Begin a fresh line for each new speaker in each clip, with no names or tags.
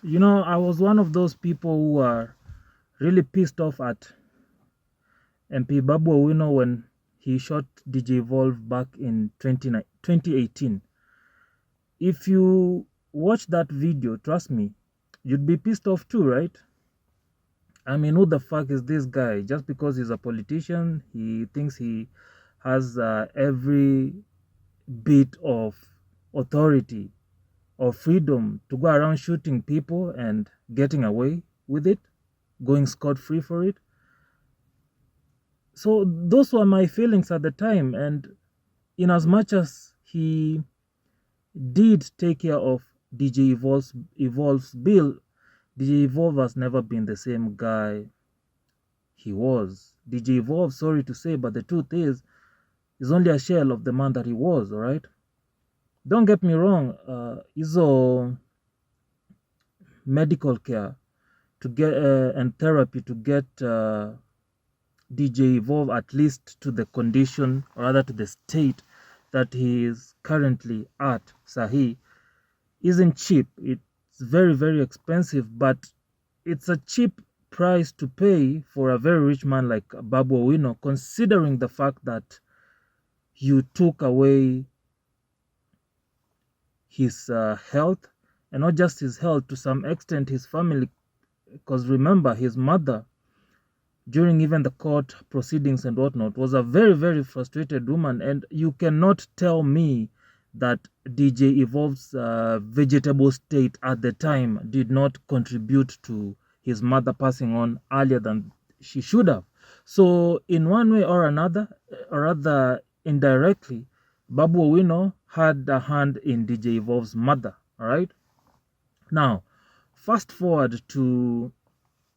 You know, I was one of those people who are really pissed off at MP Babu Owino when he shot DJ Evolve back in 2018. If you watch that video, trust me, you'd be pissed off too, right? I mean, who the fuck is this guy? Just because he's a politician, he thinks he has every bit of authority or freedom to go around shooting people and getting away with it, going scot-free for it. So those were my feelings at the time, and in as much as he did take care of DJ Evolve's bill, DJ Evolve has never been the same guy he was. DJ Evolve, sorry to say, but the truth is only a shell of the man that he was, all right? Don't get me wrong, hizo medical care to get and therapy to get DJ Evolve at least to the condition, or rather to the state that he is currently at, Sahi, isn't cheap. It's very, very expensive, but it's a cheap price to pay for a very rich man like Babu Owino, considering the fact that you took away his health, and not just his health, to some extent his family, because remember, his mother, during even the court proceedings and whatnot, was a very, very frustrated woman. And you cannot tell me that DJ Evolve's vegetable state at the time did not contribute to his mother passing on earlier than she should have. So in one way or another, or rather indirectly, Babu Owino had a hand in DJ Evolve's mother, all right? Now, fast forward to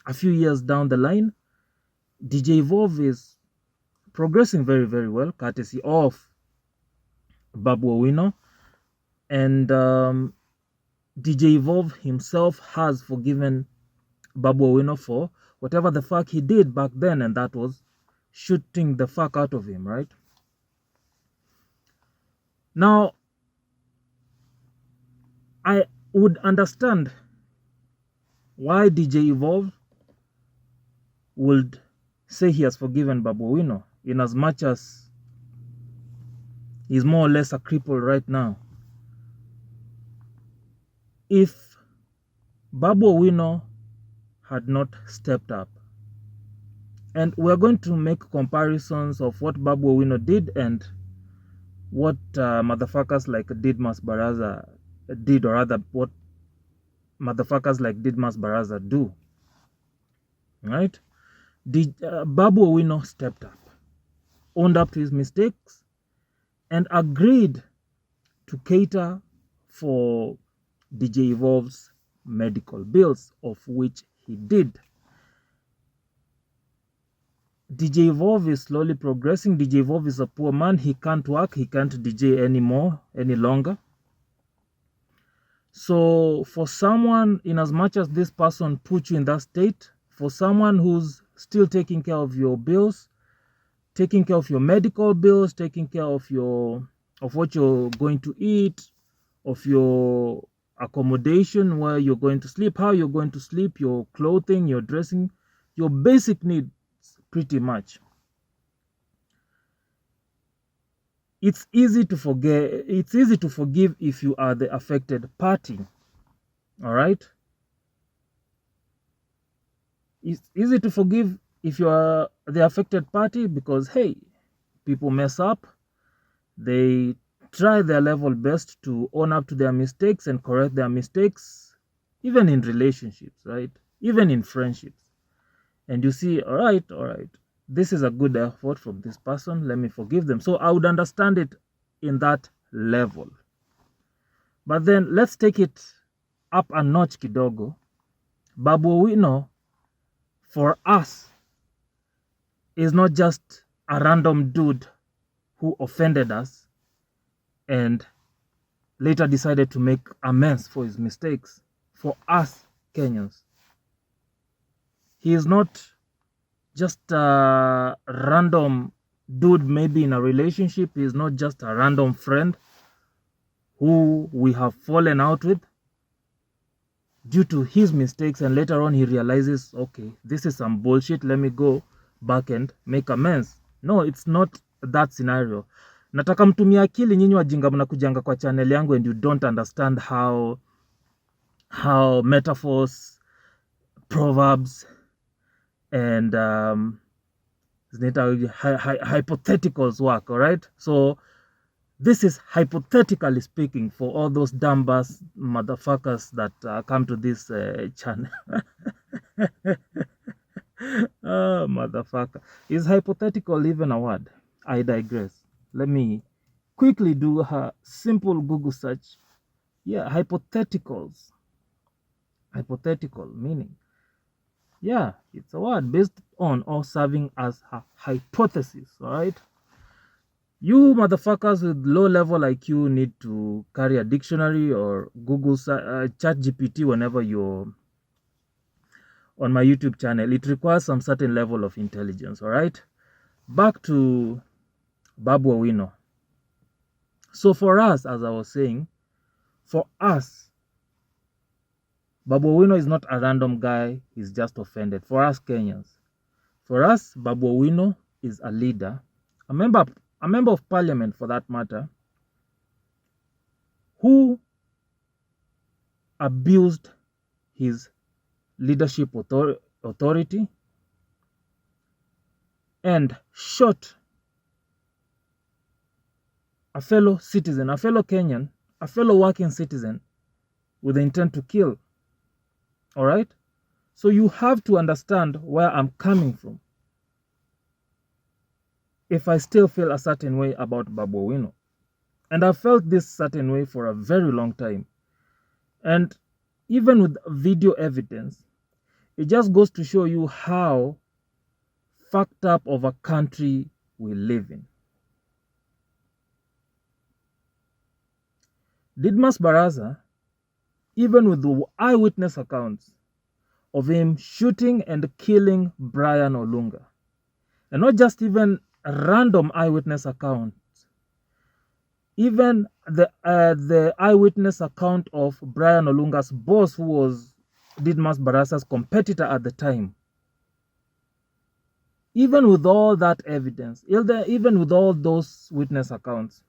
a few years down the line, DJ Evolve is progressing very, very well, courtesy of Babu Owino. And DJ Evolve himself has forgiven Babu Owino for whatever the fuck he did back then, and that was shooting the fuck out of him, right? Now, I would understand why DJ Evolve would say he has forgiven Babu Owino, in as much as he's more or less a cripple right now. If Babu Owino had not stepped up, and we're going to make comparisons of what Babu Owino did and what motherfuckers like Didmas Baraza did, or rather what motherfuckers like Didmas Baraza do, right? Babu Owino stepped up, owned up to his mistakes, and agreed to cater for DJ Evolve's medical bills, of which he did. DJ Evolve is slowly progressing. DJ Evolve is a poor man. He can't work. He can't DJ anymore, any longer. So for someone, in as much as this person put you in that state, for someone who's still taking care of your bills, taking care of your medical bills, taking care of what you're going to eat, of your accommodation, where you're going to sleep, how you're going to sleep, your clothing, your dressing, your basic needs, pretty much. It's easy to forget. It's easy to forgive if you are the affected party. All right. It's easy to forgive if you are the affected party, because hey, people mess up. They try their level best to own up to their mistakes and correct their mistakes, even in relationships, right? Even in friendships. And you see, all right, this is a good effort from this person, let me forgive them. So I would understand it in that level. But then let's take it up a notch kidogo. Babu Owino, for us, is not just a random dude who offended us and later decided to make amends for his mistakes. For us Kenyans, he is not just a random dude maybe in a relationship. He is not just a random friend who we have fallen out with. due to his mistakes, and later on he realizes, okay, this is some bullshit, let me go back and make amends. No, it's not that scenario. Nataka mtumia akili nyinyi wajinga mnakujanga kwa channel yangu and you don't understand how metaphors, proverbs and hypotheticals work, all right? So this is hypothetically speaking for all those dumb ass motherfuckers that come to this channel. Oh, motherfucker. Is hypothetical even a word? I digress. Let me quickly do a simple Google search. Yeah, hypotheticals. Hypothetical meaning. Yeah, it's a word based on or serving as a hypothesis, all right? You motherfuckers with low level IQ need to carry a dictionary or Google chat GPT whenever you're on my YouTube channel. It requires some certain level of intelligence, all right? Back to Babu Owino. So for us, as I was saying, for us, Babu Owino is not a random guy, he's just offended. For us Kenyans, for us, Babu Owino is a leader, a member of parliament for that matter, who abused his leadership authority and shot a fellow citizen, a fellow Kenyan, a fellow working citizen with the intent to kill. All right? So you have to understand where I'm coming from if I still feel a certain way about Babu Owino. And I've felt this certain way for a very long time. And even with video evidence, it just goes to show you how fucked up of a country we live in. Didmas Baraza, even with the eyewitness accounts of him shooting and killing Brian Olunga, and not just even random eyewitness accounts, even the eyewitness account of Brian Olunga's boss, who was Didmas Baraza's competitor at the time. Even with all that evidence, even with all those witness accounts,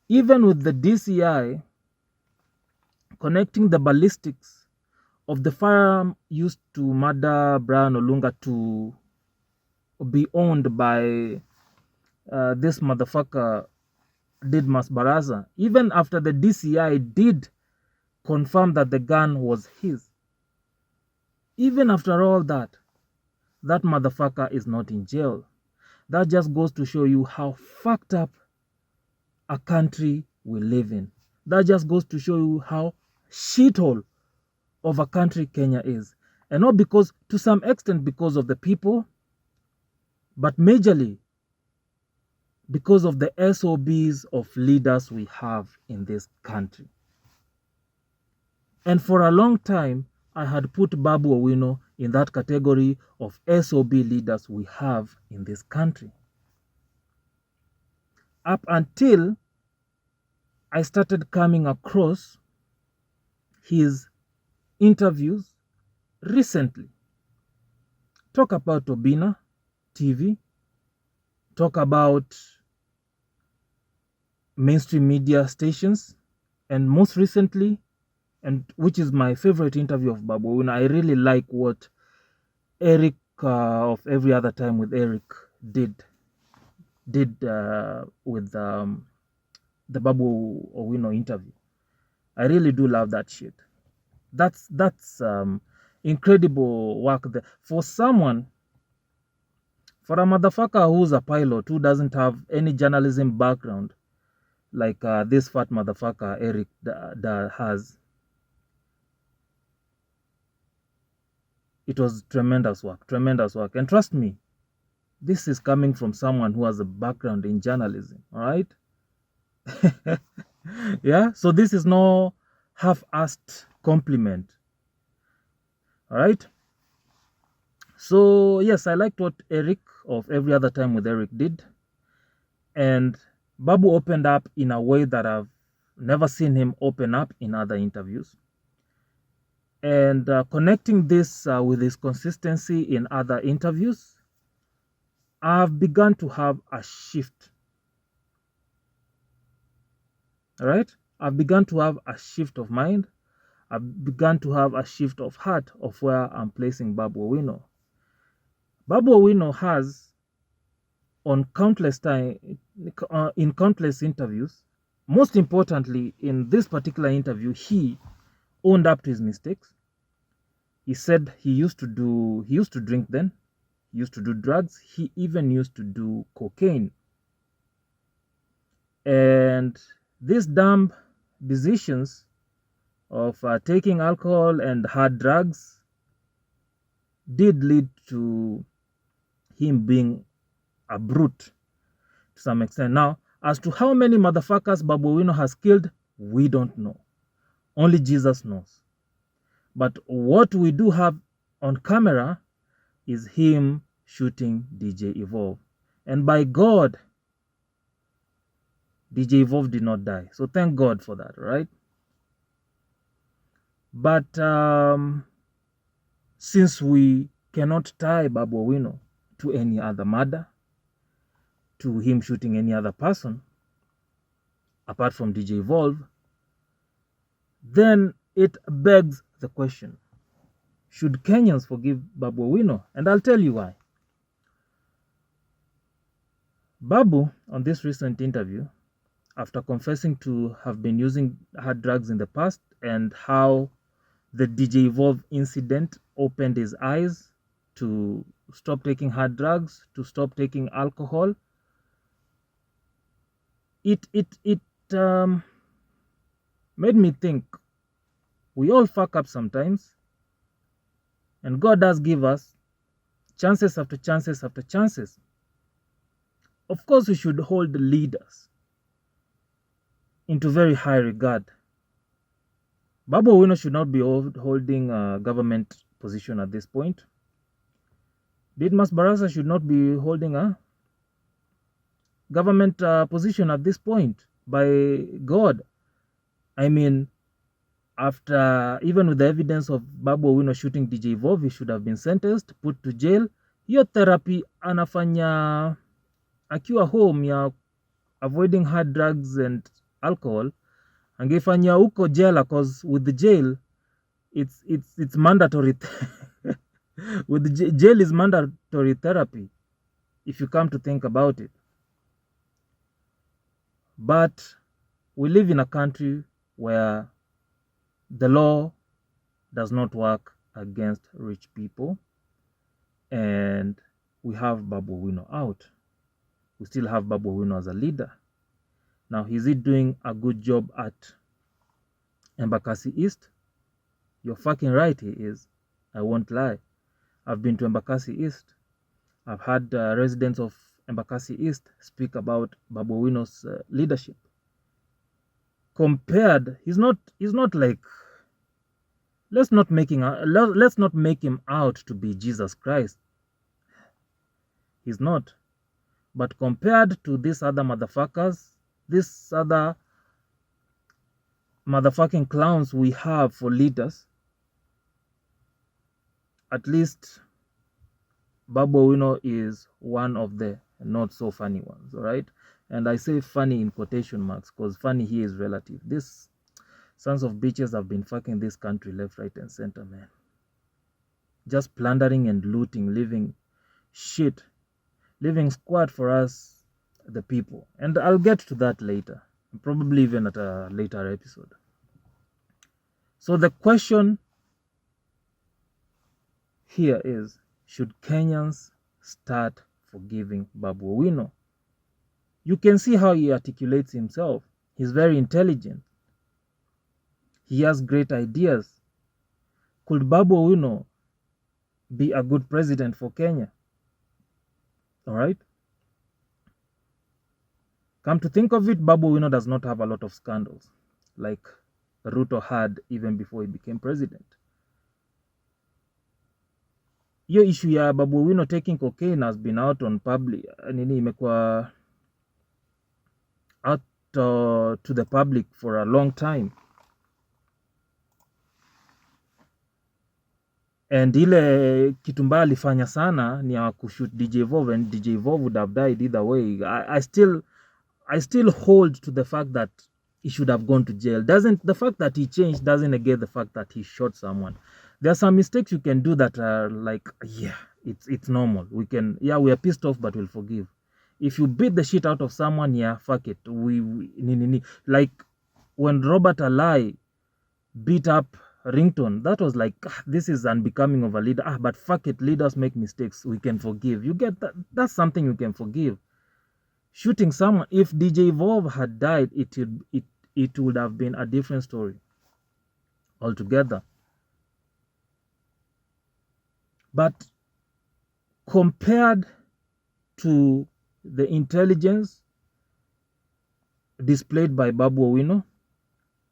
even with the DCI connecting the ballistics of the firearm used to murder Brian Olunga to be owned by this motherfucker Didmas Baraza, even after the DCI did confirm that the gun was his, even after all that, that motherfucker is not in jail. That just goes to show you how fucked up a country we live in. That just goes to show you how shithole of a country Kenya is. And not because, to some extent, because of the people, but majorly because of the SOBs of leaders we have in this country. And for a long time, I had put Babu Owino in that category of SOB leaders we have in this country. Up until I started coming across his interviews recently. Talk about Obina TV, talk about mainstream media stations, and most recently, and which is my favorite interview of Babu Owino, I really like what Eric of Every Other Time with Eric did with the Babu Owino interview. I really do love that shit. That's incredible work there. For a motherfucker who's a pilot, who doesn't have any journalism background, like this fat motherfucker Eric that has, it was tremendous work. And trust me, this is coming from someone who has a background in journalism, all right? Yeah, so this is no half-assed compliment, all right? So yes, I liked what Eric of Every Other Time with Eric did, and Babu opened up in a way that I've Never seen him open up in other interviews. And connecting this with his consistency in other interviews, I've begun to have a shift. All right? I've begun to have a shift of mind. I've begun to have a shift of heart of where I'm placing Babu Owino. Babu Owino has, on countless time, in countless interviews, most importantly, in this particular interview, he owned up to his mistakes. He said he used to drink then, he used to do drugs, he even used to do cocaine. And these dumb decisions of taking alcohol and hard drugs did lead to him being a brute to some extent. Now, as to how many motherfuckers Babu Owino has killed, we don't know. Only Jesus knows. But what we do have on camera is him shooting DJ Evolve. And by God, DJ Evolve did not die. So thank God for that, right? But since we cannot tie Babu Owino to any other murder, to him shooting any other person, apart from DJ Evolve, then it begs the question, should Kenyans forgive Babu Owino? And I'll tell you why. Babu, on this recent interview, after confessing to have been using hard drugs in the past and how the DJ Evolve incident opened his eyes to stop taking hard drugs, to stop taking alcohol, it made me think we all fuck up sometimes, and God does give us chances after chances after chances. Of course, we should hold the leaders into very high regard. Babu Owino should not be holding a government position at this point. Didmas Barasa should not be holding a government position at this point. By God, I mean, after, even with the evidence of Babu Owino shooting DJ Evolve, he should have been sentenced, put to jail. Hiyo therapy anafanya akiwa home ya avoiding hard drugs and alcohol, angefanya huko jela, cause with the jail it's mandatory. With the jail is mandatory therapy if you come to think about it. But we live in a country where the law does not work against rich people, and we have Babu Owino out. We still have Babu Owino as a leader. Now, is he doing a good job at Embakasi East? You're fucking right, he is. I won't lie. I've been to Embakasi East. I've had residents of Embakasi East speak about Babu Owino's leadership. Compared, he's not like, let's not make him out to be Jesus Christ. He's not. But compared to these other motherfuckers, these other motherfucking clowns we have for leaders, at least Babu Owino is one of the not so funny ones, all right? And I say funny in quotation marks because funny here is relative. These sons of bitches have been fucking this country left, right, and center, man. Just plundering and looting, living shit, living squat for us, the people. And I'll get to that later, probably even at a later episode. So the question here is, should Kenyans start forgiving Babu Owino? You can see how he articulates himself. He's very intelligent. He has great ideas. Could Babu Owino be a good president for Kenya? All right. Come to think of it, Babu Owino does not have a lot of scandals like Ruto had even before he became president. Hiyo issue ya Babu Owino taking cocaine has been out on public, imekuwa out to the public for a long time. And ile kitu mbaya alifanya sana ni ya kushoot DJ Vov, and DJ Vov would have died either way. I still hold to the fact that he should have gone to jail. The fact that he changed doesn't negate the fact that he shot someone. There are some mistakes you can do that are like, yeah, it's normal. We are pissed off, but we'll forgive. If you beat the shit out of someone, yeah, fuck it. Like when Robert Alai beat up Ringtone, that was like, this is unbecoming of a leader. But fuck it, leaders make mistakes. We can forgive. You get that? That's something you can forgive. Shooting someone, if DJ Vov had died, it would have been a different story altogether. But compared to the intelligence displayed by Babu Owino,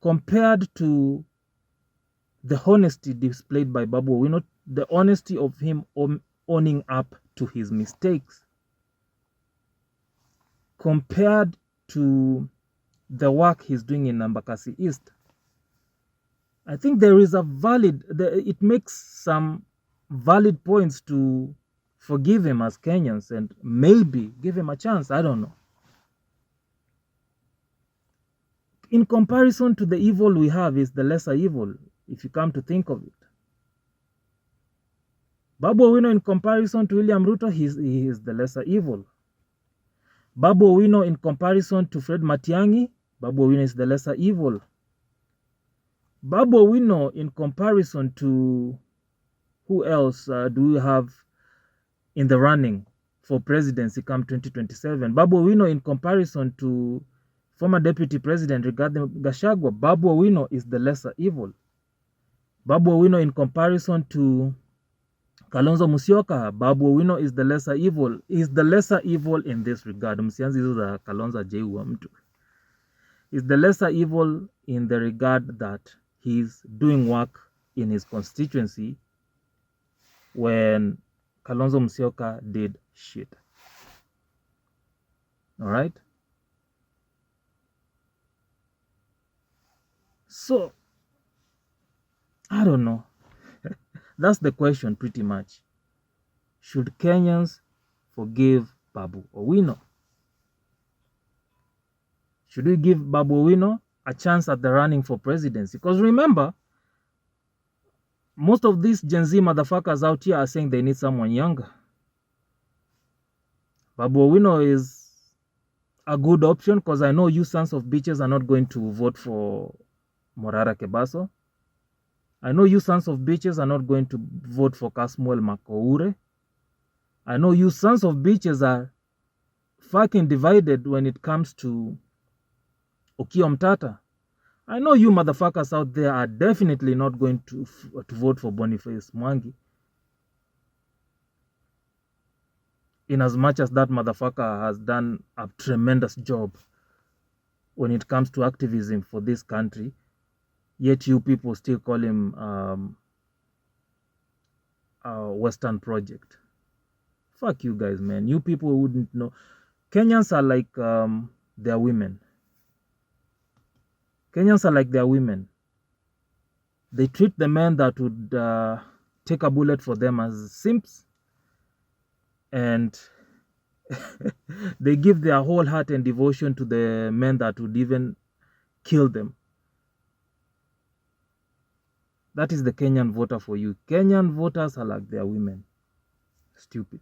compared to the honesty displayed by Babu Owino, the honesty of him owning up to his mistakes, compared to the work he's doing in Embakasi East, I think there is it makes some valid points to forgive him as Kenyans and maybe give him a chance. I don't know. In comparison to the evil we have is the lesser evil, if you come to think of it. Babu Owino in comparison to William Ruto, he is the lesser evil. Babu Owino in comparison to Fred Matiang'i, Babu Owino is the lesser evil. Babu Owino in comparison to who else do we have in the running for presidency come 2027? Babu Owino in comparison to former Deputy President Rigathi Gachagua, Babu Owino is the lesser evil. Babu Owino in comparison to Kalonzo Musyoka, Babu Owino is the lesser evil. Is the lesser evil in this regard. Msianzi hizo za Kalonzo jeu wa mtu. Is the lesser evil in the regard that he's doing work in his constituency when Kalonzo Musyoka did shit. All right? So, I don't know. That's the question pretty much. Should Kenyans forgive Babu Owino? Should we give Babu Owino a chance at the running for presidency? Because remember, most of these Gen Z motherfuckers out here are saying they need someone younger. Babu Owino is a good option because I know you sons of bitches are not going to vote for Morara Kebaso. I know you sons of bitches are not going to vote for Kasmuel Makoure. I know you sons of bitches are fucking divided when it comes to Okiya Mtata. I know you motherfuckers out there are definitely not going to vote for Boniface Mwangi. In as much as that motherfucker has done a tremendous job when it comes to activism for this country, yet you people still call him a Western project. Fuck you guys, man. You people wouldn't know. Kenyans are like their women. Kenyans are like their women. They treat the men that would take a bullet for them as simps. And they give their whole heart and devotion to the men that would even kill them. That is the Kenyan voter for you. Kenyan voters are like their women. Stupid.